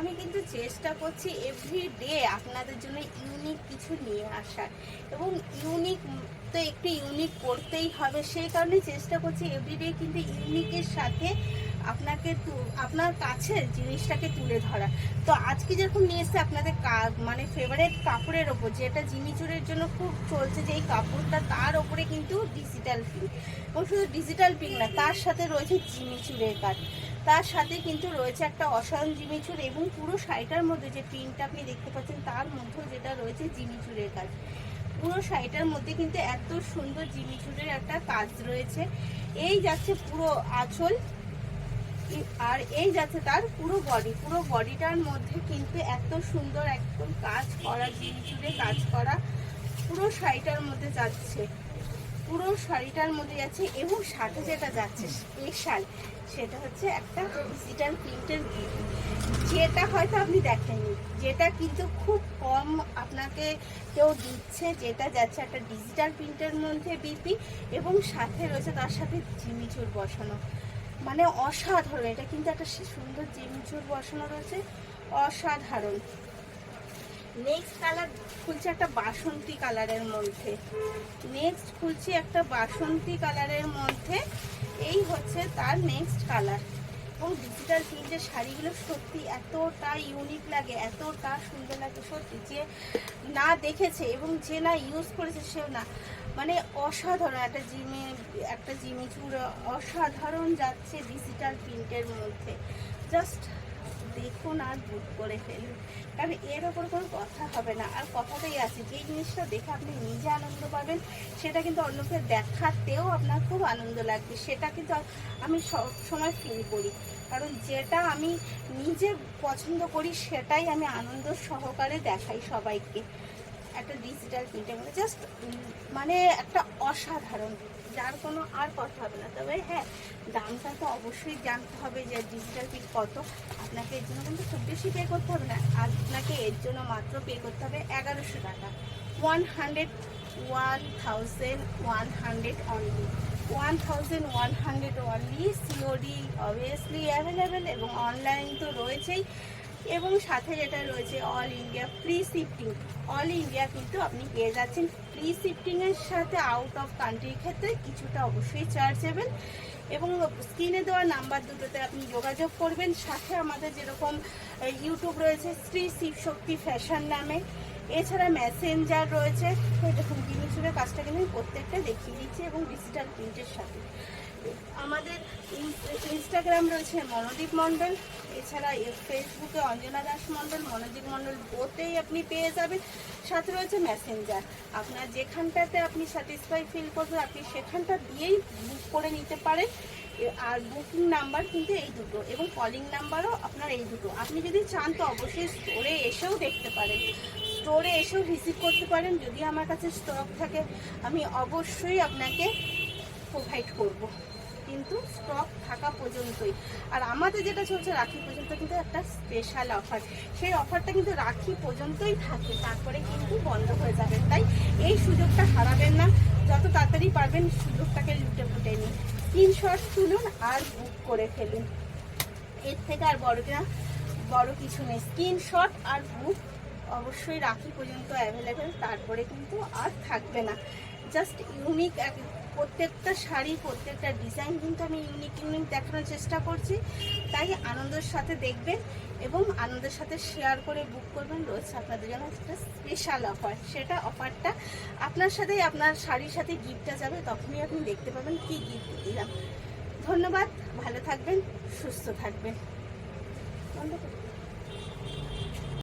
আমি কিন্তু চেষ্টা করছি এভরিডে আপনাদের জন্য ইউনিক কিছু নিয়ে আসার, এবং ইউনিক তো একটু ইউনিক করতেই হবে, সেই কারণে চেষ্টা করছি এভরিডে কিন্তু ইউনিকের সাথে আপনাকে আপনার কাছে জিনিসটাকে তুলে ধরা। তো আজকে যেরকম নিয়ে এসছে আপনাদের মানে ফেভারিট কাপড়ের ওপর, যেটা জিমিচুরের জন্য খুব চলছে যে এই কাপড়টা, তার ওপরে কিন্তু ডিজিটাল প্রিন্ট, এবং শুধু ডিজিটাল প্রিন্ট না, তার সাথে রয়েছে জিমিচুরের কাজ, তার সাথে কিন্তু রয়েছে একটা অসাধারণ জিমিচুর, এবং পুরো শাড়িটার মধ্যে যে প্রিন্টটা আপনি দেখতে পাচ্ছেন তার মধ্যেও যেটা রয়েছে জিমিচুরের কাজ, পুরো শাড়িটার মধ্যে কিন্তু এত সুন্দর জিমিচুরের একটা কাজ রয়েছে। এই যাচ্ছে পুরো আঁচল, আর এই যাচ্ছে তার পুরো বডিটার মধ্যে কিন্তু এত সুন্দর একদম কাজ করা, জিমিচুরে কাজ করা পুরো শাড়িটার মধ্যে যাচ্ছে, পুরো শাড়িটার মধ্যে যাচ্ছে। এবং সাথে যেটা যাচ্ছে স্পেশাল, সেটা হচ্ছে একটা ডিজিটাল প্রিন্টের বিপি, যেটা হয়তো আপনি দেখেননি, যেটা কিন্তু খুব কম আপনাকে কেউ দিচ্ছে, যেটা যাচ্ছে একটা ডিজিটাল প্রিন্টের মধ্যে বিপি, এবং সাথে রয়েছে তার সাথে জিমিচুর বসানো, মানে অসাধারণ। এটা কিন্তু একটা সুন্দর জিমিচুর বসানো রয়েছে, অসাধারণ। নেক্সট কালার খুলছে একটা বাসন্তী কালারের মধ্যে, নেক্সট খুলছি একটা বাসন্তী কালারের মধ্যে, এই হচ্ছে তার নেক্সট কালার। এবং ডিজিটাল প্রিন্টের শাড়িগুলো সত্যি এতটা ইউনিক লাগে, এতটা সুন্দর লাগে, সত্যি যে না দেখেছে এবং যে না ইউজ করেছে সেও না, মানে অসাধারণ একটা জিমিচুর অসাধারণ যাচ্ছে ডিজিটাল প্রিন্টের মধ্যে। জাস্ট দেখুন আর বুক করে ফেলুন, কারণ এর ওপর কোনো কথা হবে না। আর কথাটাই আছে, যে জিনিসটা দেখে আপনি নিজে আনন্দ পাবেন, সেটা কিন্তু অন্যকে দেখাতেও আপনার খুব আনন্দ লাগবে, সেটা কিন্তু আমি সব সময় ফিল করি। কারণ যেটা আমি নিজে পছন্দ করি সেটাই আমি আনন্দ সহকারে দেখাই সবাইকে। একটা ডিজিটাল প্রিন্টের মধ্যে জাস্ট মানে একটা অসাধারণ, যার কোনো আর কথা হবে না। তবে হ্যাঁ, দামটা তো অবশ্যই জানতে হবে যে ডিজিটাল প্রিন্ট কত। আপনাকে এর জন্য কিন্তু খুব বেশি পে করতে হবে না, আপনাকে এর জন্য মাত্র পে করতে হবে 1100 টাকা, 1100 only, 1100 only. COD obviously available, এবং অনলাইন তো রয়েছেই, এবং সাথে যেটা রয়েছে all India free shifting. All India কিন্তু আপনি পেয়ে যাচ্ছেন ফ্রি শিফটিংয়ের সাথে। আউট অফ কান্ট্রির ক্ষেত্রে কিছুটা অবশ্যই চার্জেবল, এবং স্ক্রিনে দেওয়া নাম্বার দুটোতে আপনি যোগাযোগ করবেন। সাথে আমাদের যেরকম ইউটিউব রয়েছে শ্রী শিবশক্তি ফ্যাশন নামে, এছাড়া মেসেঞ্জার রয়েছে। দেখুন জিমিচুরের কাজটা কিন্তু আমি প্রত্যেকটা দেখিয়ে দিচ্ছি, এবং ডিজিটাল প্রিন্টের সাথে আমাদের ইনস্টাগ্রাম রয়েছে মনোদীপ মণ্ডল, এছাড়া ফেসবুকে অঞ্জনা দাস মণ্ডল, মনোদীপ মণ্ডল বোতেই আপনি পেয়ে যাবেন। সাথে রয়েছে মেসেঞ্জার, আপনার যেখানটাতে আপনি স্যাটিসফাই ফিল করবেন আপনি সেখানটা দিয়েই বুক করে নিতে পারেন। আর বুকিং নাম্বার কিন্তু এই দুটো, এবং কলিং নাম্বারও আপনার এই দুটো। আপনি যদি চান তো অবশ্যই স্টোরে এসেও দেখতে পারেন, স্টোরে এসেও ভিজিট করতে পারেন। যদি আমার কাছে স্টক থাকে আমি অবশ্যই আপনাকে প্রোভাইড করব, কিন্তু স্টক থাকা পর্যন্তই। আর আমাদের যেটা চলছে রাখি পর্যন্ত কিন্তু একটা স্পেশাল অফার, সেই অফারটা কিন্তু রাখি পর্যন্তই থাকে, তারপরে কিন্তু বন্ধ হয়ে যাবে। তাই এই সুযোগটা হারাবেন না, যত তাড়াতাড়ি পারবেন সুযোগটাকে লুটে ফুটে নিন, স্ক্রিনশট তুলুন আর বুক করে ফেলুন। এর থেকে আর বড় কিছু নেই, স্ক্রিনশট আর বুক অবশ্যই রাখি পর্যন্ত অ্যাভেলেবেল, তারপরে কিন্তু আর থাকবে না। জাস্ট ইউনিক প্রত্যেকটা শাড়ি, প্রত্যেকটা ডিজাইন কিন্তু আমি ইউনিক দেখানোর চেষ্টা করছি। তাই আনন্দের সাথে দেখবেন এবং আনন্দের সাথে শেয়ার করে বুক করবেন। রয়েছে আপনাদের জন্য একটা স্পেশাল অফার, সেটা অফারটা আপনার সাথেই আপনার শাড়ির সাথে গিফটটা যাবে, তখনই আপনি দেখতে পাবেন কি গিফট দিলাম। ধন্যবাদ, ভালো থাকবেন, সুস্থ থাকবেন। বন্ধ করুন।